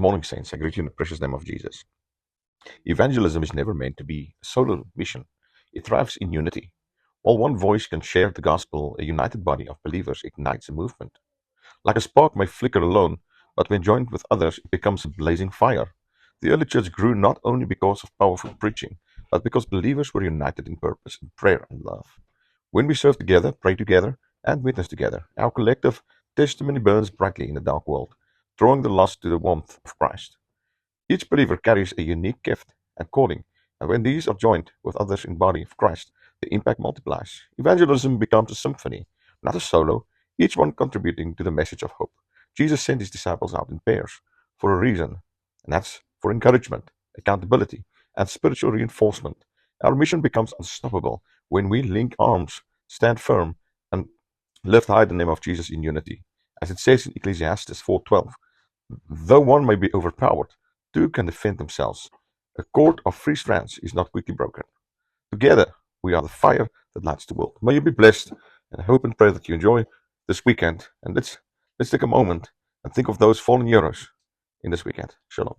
morning, saints. I greet you in the precious name of Jesus. Evangelism is never meant to be a solo mission. It thrives in unity. While one voice can share the gospel, a united body of believers ignites a movement. Like a spark may flicker alone, but when joined with others, it becomes a blazing fire. The early church grew not only because of powerful preaching, but because believers were united in purpose, in prayer, and love. When we serve together, pray together, and witness together, our collective testimony burns brightly in a dark world, drawing the lost to the warmth of Christ. Each believer carries a unique gift and calling, and when these are joined with others in the body of Christ, the impact multiplies. Evangelism becomes a symphony, not a solo, each one contributing to the message of hope. Jesus sent his disciples out in pairs for a reason, and that's for encouragement, accountability, and spiritual reinforcement. Our mission becomes unstoppable when we link arms, stand firm, and lift high the name of Jesus in unity. As it says in Ecclesiastes 4:12, though one may be overpowered, two can defend themselves. A cord of three strands is not quickly broken. Together, we are the fire that lights the world. May you be blessed, and I hope and pray that you enjoy this weekend. And let's take a moment and think of those fallen heroes in this weekend. Shalom.